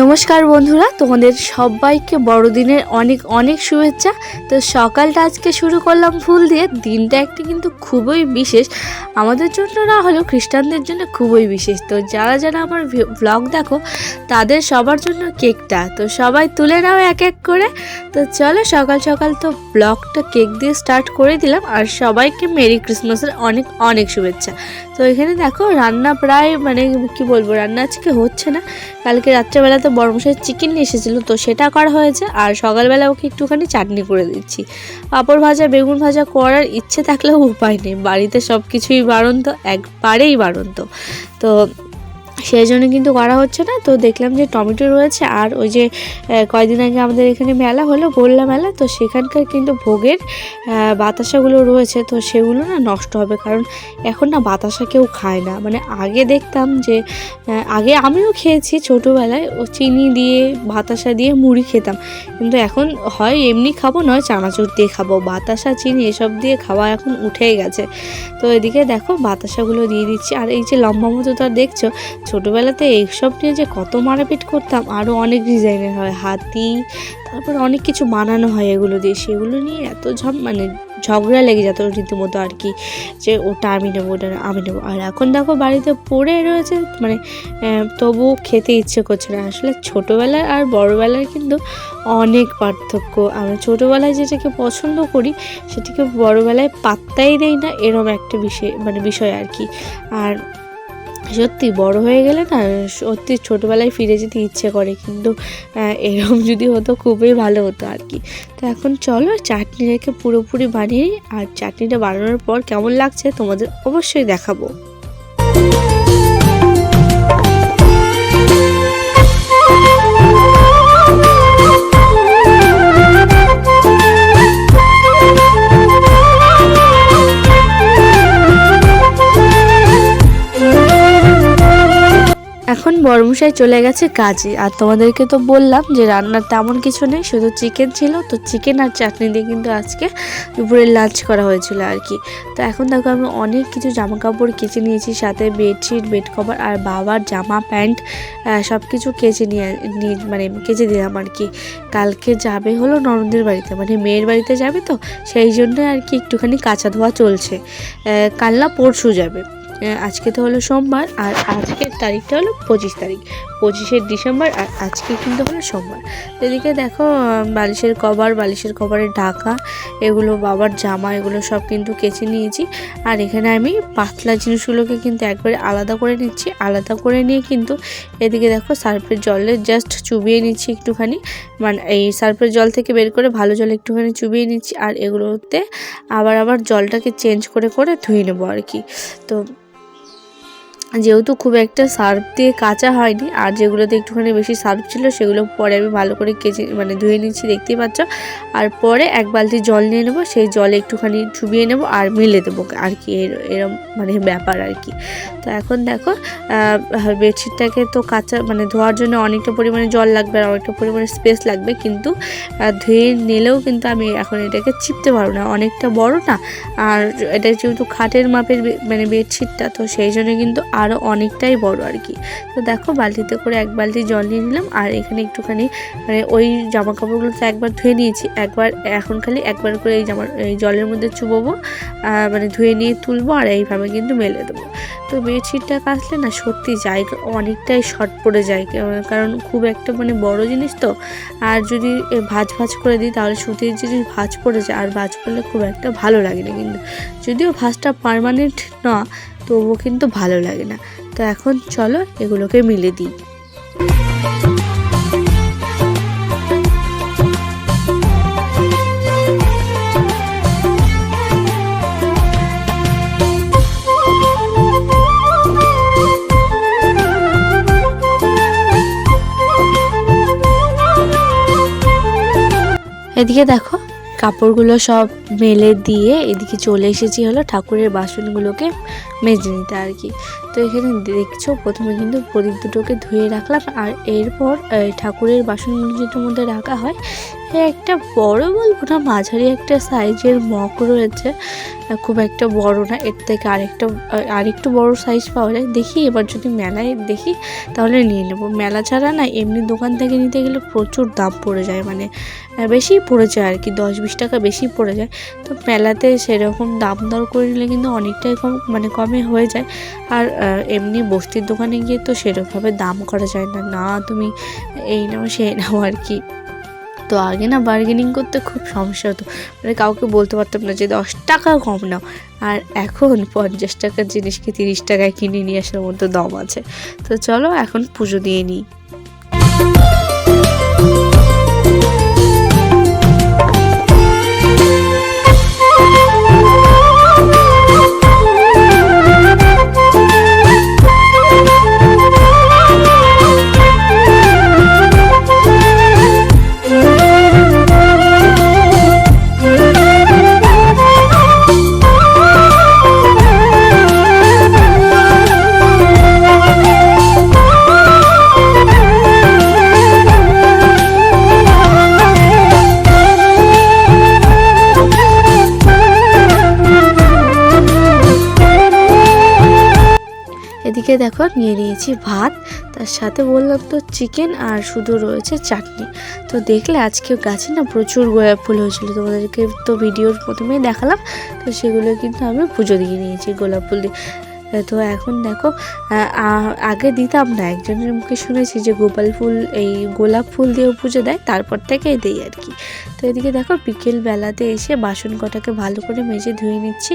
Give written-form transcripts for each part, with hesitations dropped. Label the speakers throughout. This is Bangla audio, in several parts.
Speaker 1: নমস্কার বন্ধুরা, তোমাদের সবাইকে বড়দিনের অনেক অনেক শুভেচ্ছা। তো সকালটা আজকে শুরু করলাম ফুল দিয়ে। দিনটা একটা কিন্তু খুবই বিশেষ, আমাদের জন্য না হলেও খ্রিস্টানদের জন্য খুবই বিশেষ। তো যারা যারা আমার ব্লগ দেখো তাদের সবার জন্য কেকটা তো সবাই তুলে নাও এক এক করে। তো চলো সকাল সকাল তো ব্লগটা কেক দিয়ে স্টার্ট করে দিলাম, আর সবাইকে মেরি ক্রিসমাসের অনেক অনেক শুভেচ্ছা। তো এখানে দেখো রান্না প্রায় কি বলবো, রান্না আজকে হচ্ছে না। কালকে রাত্রেবেলাতে বড়মশাই চিকেন নিয়ে এসেছিলো, তো সেটা করা হয়েছে। আর সকালবেলা ওকে একটুখানি চাটনি করে দিচ্ছি। পাঁপড় ভাজা বেগুন ভাজা করার ইচ্ছে থাকলেও উপায় নেই, বাড়িতে সব কিছুই বাড়ন্ত, একবারেই বাড়ন্ত। তো সেই জন্য কিন্তু করা হচ্ছে না। তো দেখলাম যে টমেটো রয়েছে, আর ওই যে কয়েকদিন আগে আমাদের এখানে মেলা হলো, গোল্লা মেলা, তো সেখানকার কিন্তু ভোগের বাতাসাগুলো রয়েছে। তো সেগুলো না নষ্ট হবে, কারণ এখন না বাতাসা কেউ খায় না। আগে দেখতাম যে আগে আমিও খেয়েছি ছোটোবেলায়, ও চিনি দিয়ে বাতাসা দিয়ে মুড়ি খেতাম, কিন্তু এখন হয় এমনি খাবো, নয় চানাচুর দিয়ে খাবো। বাতাসা চিনি এসব দিয়ে খাওয়া এখন উঠেই গেছে। তো এদিকে দেখো বাতাসাগুলো দিয়ে দিচ্ছি। আর এই যে লম্বা মতো তো দেখছো, ছোটোবেলাতে এইসব নিয়ে যে কত মারপিট করতাম। আরও অনেক ডিজাইনের হয়, হাতি, তারপর অনেক কিছু বানানো হয় এগুলো দিয়ে। সেগুলো নিয়ে এত ঝগড়া লেগে যেত রীতিমতো আর কি, যে ওটা আমি নেবো, ওটা আমি নেবো। আর এখন দেখো বাড়িতে পড়ে রয়েছে, তবু খেতে ইচ্ছে করছে না। আসলে ছোটোবেলার আর বড়োবেলার কিন্তু অনেক পার্থক্য। আমরা ছোটোবেলায় যেটাকে পছন্দ করি সেটাকে বড়োবেলায় পাত্তাই দেই না, এরকম একটা বিষয় আর কি। আর সত্যি বড় হয়ে গেলে না সত্যি ছোটোবেলায় ফিরে যেতে ইচ্ছে করে, কিন্তু এরকম যদি হতো খুবই ভালো হতো আর কি। তো এখন চলো চাটনি রেখে পুরোপুরি বানিয়ে নিই, আর চাটনিটা বানানোর পর কেমন লাগছে তোমাদের অবশ্যই দেখাবো। এখন বড়মশাই চলে গেছে কাজে, আর তোমাদেরকে তো বললাম যে রান্নার তেমন কিছু নেই, শুধু চিকেন ছিল। তো চিকেন আর চাটনি দিয়ে কিন্তু আজকে দুপুরে লাঞ্চ করা হয়েছিল আর কি। তো এখন দেখো আমি অনেক কিছু জামা কাপড় কেচে নিয়েছি, সাথে বেডশিট, বেড কভার আর বাবার জামা প্যান্ট সব কিছু কেচে কেচে দিলাম আর কি। কালকে যাবে হলো ননদের বাড়িতে, মেয়ের বাড়িতে যাবে, তো সেই জন্য আর কি একটুখানি কাচা ধোয়া চলছে। কাল না পরশু যাবে। আজকে তো হলো সোমবার, আর আজকের তারিখটা হলো 25 তারিখ, 25শে ডিসেম্বর, আর আজকে কিন্তু হলো সোমবার। এদিকে দেখো বালিশের কভারের ঢাকা, এগুলো বাবার জামা, এগুলো সব কিন্তু কেচে নিয়েছি। আর এখানে আমি পাতলা জিনিসগুলোকে কিন্তু একবারে আলাদা করে নিচ্ছি। আলাদা করে নিয়ে কিন্তু এদিকে দেখো সার্ফের জলে জাস্ট চুবিয়ে নিচ্ছি একটুখানি, এই সার্ফের জল থেকে বের করে ভালো জল একটুখানি চুবিয়ে নিচ্ছি। আর এগুলোতে আবার জলটাকে চেঞ্জ করে ধুয়ে নেবো আর কি। তো যেহেতু খুব একটা সার্ফ দিয়ে কাচা হয়নি, আর যেগুলোতে একটুখানি বেশি সার্ফ ছিল সেগুলো পরে আমি ভালো করে কেচে ধুয়ে নিচ্ছি, দেখতেই পাচ্ছ। আর পরে এক বালতি জল নিয়ে নেবো, সেই জলে একটুখানি চুবিয়ে নেবো আর মিলে দেবো আর কি, এরম ব্যাপার আর কি। তো এখন দেখো বেডশিটটাকে তো কাচা ধোয়ার জন্য অনেকটা পরিমাণে জল লাগবে আর অনেকটা পরিমাণে স্পেস লাগবে, কিন্তু ধুয়ে নিলেও কিন্তু আমি এখন এটাকে চিপতে পারবো না, অনেকটা বড় না। আর এটা যেহেতু খাটের মাপের বেডশিটটা, তো সেই জন্য কিন্তু আরও অনেকটাই বড় আর কি। তো দেখো বালতিতে করে এক বালতি জল নিয়ে নিলাম, আর এখানে একটুখানি ওই জামা কাপড়গুলো তো একবার ধুয়ে নিয়েছি, এখন খালি একবার করে এই জলের মধ্যে চুবোবো, ধুয়ে নিয়ে তুলবো, আর এইভাবে কিন্তু মেলে দেবো। তো বেডশিটটা কাচলে না সত্যি জায়গা অনেকটাই শর্ট পড়ে যায়, কারণ খুব একটা বড় জিনিস তো। আর যদি ভাঁজ করে দিই তাহলে সুতির জিনিস ভাঁজ পড়ে যায়, আর ভাঁজ পড়লে খুব একটা ভালো লাগে না। কিন্তু যদিও ভাঁজটা পার্মানেন্ট না, তবুও কিন্তু ভালো লাগে না। তো এখন চলো এগুলোকে মিলে দিই। এদিকে দেখো কাপড়গুলো সব মেলে দিয়ে এদিকে চলে এসেছি হলো ঠাকুরের বাসনগুলোকে মেজে নিতে আর কি। তো এখানে দেখছো প্রথমে কিন্তু প্রদীপ দুটোকে ধুয়ে রাখলাম, আর এরপর ঠাকুরের বাসনগুলো যেটার মধ্যে রাখা হয় একটা বড় বলবো না, মাঝারি একটা সাইজের মগ রয়েছে, খুব একটা বড় না, এর থেকে আরেকটু বড় সাইজ পাওয়া যায়। দেখি এবার যদি মেলায় দেখি তাহলে নিয়ে নেবো। মেলা ছাড়া না এমনি দোকান থেকে নিতে গেলে প্রচুর দাম পড়ে যায়, মানে বেশি পড়ে যায় আর কি, 10-20 টাকা বেশি পড়ে যায়। তো মেলাতে সেরকম দাম দর করে নিলে কিন্তু অনেকটাই কমে হয়ে যায়। আর এমনি বস্তির দোকানে গিয়ে তো সেরকমভাবে দাম করা যায় না, না তুমি এই নাও সেই নাও আর কি। তো আগে না বার্গেনিং করতে খুব সমস্যা হতো, মানে কাউকে বলতে পারতাম না যে 10 টাকা কম নাও। আর এখন 50 টাকার জিনিসকে 30 টাকায় কিনে নিয়ে আসার মতো দম আছে। তো চলো এখন পুজো দিয়ে নিই। এদিকে দেখো নিয়ে নিয়েছি ভাত, তার সাথে বললাম তো চিকেন, আর শুধু রয়েছে চাটনি। তো দেখলে আজকে গাছে না প্রচুর গোলাপ ফুল হয়েছিল, তোমাদেরকে তো ভিডিওর প্রথমেই দেখালাম। তো সেগুলো কিন্তু আমি পুজো দিয়ে নিয়েছি গোলাপ ফুল দিয়ে। তো এখন দেখো আগে দিতাম না, একজনের মুখে শুনেছি যে গোলাপ ফুল দিয়েও পুজো দেয়, তারপর থেকে দেই আর কি। তো এদিকে দেখো বিকেলবেলাতে এসে বাসন কটাকে ভালো করে মেজে ধুয়ে নিচ্ছি।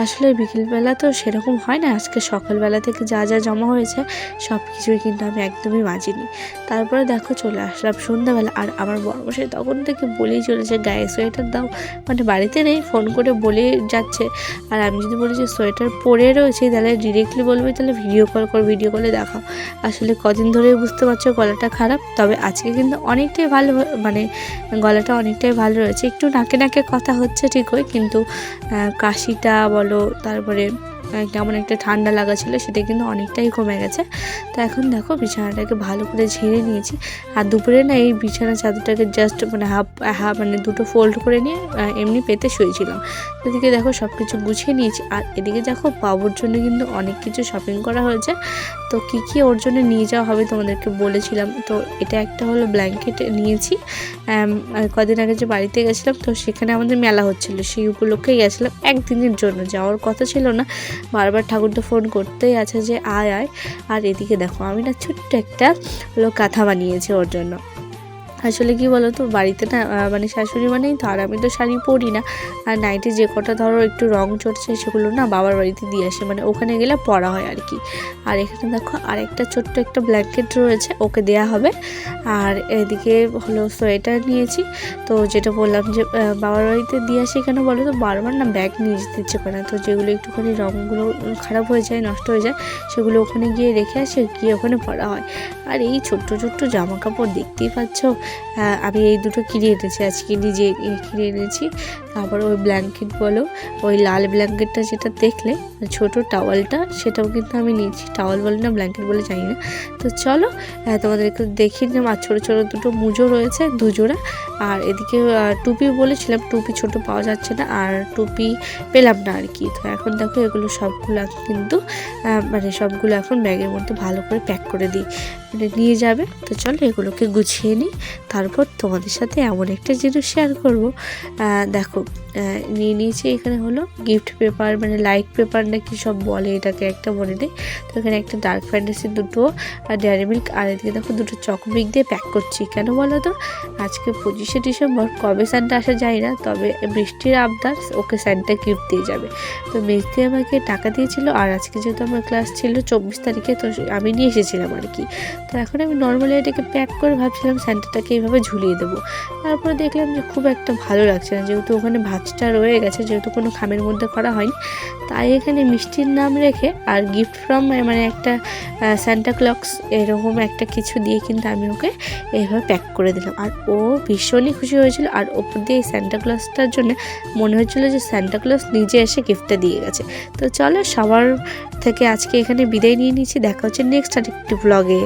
Speaker 1: আসলে বিকেলবেলা তো সেরকম হয় না, আজকে সকালবেলা থেকে যা যা জমা হয়েছে সব কিছুই কিন্তু আমি একদমই মাজিনি। তারপরে দেখো চলে আসলাম সন্ধ্যাবেলা, আর আমার বড়মশাই তখন থেকে বলেই চলেছে গায়ে সোয়েটার দাও, মানে বাড়িতে নেই, ফোন করে বলে যাচ্ছে। আর আমি যদি বলি যে সোয়েটার পরে রয়েছে তাহলে ডিরেক্টলি বলবে তাহলে ভিডিও কলে দেখাও। আসলে কদিন ধরেই বুঝতে পারছো গলাটা খারাপ, তবে আজকে কিন্তু অনেকটাই ভালো, মানে গলাটা অনেকটাই ভালো রয়েছে। একটু নাকে কথা হচ্ছে ঠিকই, কিন্তু কাশিটা বলো, তারপরে কেমন একটা ঠান্ডা লাগা ছিল, সেটা কিন্তু অনেকটাই কমে গেছে। তো এখন দেখো বিছানাটাকে ভালো করে ঝেড়ে নিয়েছি। আর দুপুরে না এই বিছানা চাদরটাকে জাস্ট মানে দুটো ফোল্ড করে নিয়ে এমনি পেতে শুয়েছিলাম। এদিকে দেখো সব কিছু গুছিয়ে নিয়েছি। আর এদিকে দেখো বাবুর জন্য কিন্তু অনেক কিছু শপিং করা হয়েছে। তো কী ওর জন্য নিয়ে যাওয়া হবে তোমাদেরকে বলেছিলাম। তো এটা একটা হলো ব্ল্যাঙ্কেট নিয়েছি, কদিন আগে যে বাড়িতে গেছিলাম তো সেখানে আমাদের মেলা হচ্ছিলো, সেই উপলক্ষে গেছিলাম, একদিনের জন্য যাওয়ার কথা ছিল না, বারবার ঠাকুরটা ফোন করতেই আছে যে আয়। আর এদিকে দেখো আমি না ছোট্ট একটা হলো কাঁথা বানিয়েছি ওর জন্য। আসলে কি বলো তো, বাড়িতে না মানে শাশুড়ি মানেই তো, আর আমি তো শাড়ি পরি না, আর নাইটে যে কটা ধরো একটু রং চড়ছে সেগুলো না বাবার বাড়িতে দিয়ে আসে, মানে ওখানে গেলে পরা হয় আর কি। আর এখানে দেখো আর একটা ছোট্ট একটা ব্ল্যাঙ্কেট রয়েছে, ওকে দেয়া হবে। আর এদিকে হলো সোয়েটার নিয়েছি। তো যেটা বললাম যে বাবার বাড়িতে দিয়ে আসি কেন বলো তো, বারবার না ব্যাগ নিয়ে যেতে ইচ্ছে করে না, তো যেগুলো একটুখানি রঙগুলো খারাপ হয়ে যায়, নষ্ট হয়ে যায়, সেগুলো ওখানে গিয়ে রেখে আসে, গিয়ে ওখানে পরা হয়। আর এই ছোট্ট জামা কাপড় দেখতেই পাচ্ছ, আমি এই দুটো কিনে এনেছি, আজকে নিজে কিনে এনেছি। তারপর ওই ব্ল্যাঙ্কেট বলো, ওই লাল ব্ল্যাঙ্কেটটা যেটা দেখলে ছোট টাওয়ালটা, সেটাও কিন্তু আমি নিয়েছি। টাওয়াল বলে না ব্ল্যাঙ্কেট বলে জানি না। তো চলো তোমাদেরকে দেখিয়ে নিলাম। আর ছোটো দুটো মুজো রয়েছে, দুজোড়া। আর এদিকে টুপি বলেছিলাম, টুপি ছোট পাওয়া যাচ্ছে না, আর টুপি পেলাম না আর কি। তো এখন দেখো এগুলো সবগুলো কিন্তু সবগুলো এখন ব্যাগের মধ্যে ভালো করে প্যাক করে দিই, মানে নিয়ে যাবে। তো চলো এগুলোকে গুছিয়ে নিই, তারপর তোমাদের সাথে এমন একটা জিনিস শেয়ার করব। দেখো নিয়ে নিয়েছি, এখানে হলো গিফট পেপার, মানে লাইট পেপার নাকি সব বলে এটাকে, একটা মনে নেই। তো এখানে একটা ডার্ক ফ্যান্টাসি দুটো, আর ডেয়ারি মিল্ক, আর এদিকে দেখো দুটো চকোপিক দিয়ে প্যাক করছি। কেন বলো তো, আজকে 25শে ডিসেম্বর, কবে সান্টা আসা যায় না, তবে বৃষ্টির আবদার, ওকে সান্টা গিফট দিয়ে যাবে। তো মিষ্টি আমাকে টাকা দিয়েছিল, আর আজকে যেহেতু আমার ক্লাস ছিল 24 তারিখে, তো আমি নিয়ে এসেছিলাম আর কি। তো এখন আমি নর্মালি এটাকে প্যাক করে ভাবছিলাম স্যান্টাটাকে এইভাবে ঝুলিয়ে দেবো। তারপরে দেখলাম যে খুব একটা ভালো লাগছে না, যেহেতু ওখানে ভাঁজটা রয়ে গেছে, যেহেতু কোনো খামের মধ্যে করা হয়নি, তাই এখানে মিষ্টির নাম রেখে আর গিফট ফ্রম মানে একটা স্যান্টা ক্লজ এরকম একটা কিছু দিয়ে কিন্তু আমি ওকে এইভাবে প্যাক করে দিলাম। আর ও ভীষণই খুশি হয়েছিল। আর ওপর দিয়ে এই স্যান্টা ক্লজটার জন্য মনে হচ্ছিলো যে স্যান্টা ক্লজ নিজে এসে গিফটটা দিয়ে গেছে। তো চলো সবার থেকে আজকে এখানে বিদায় নিয়ে নিচ্ছি, দেখা হচ্ছে নেক্সট আরেকটি ব্লগে।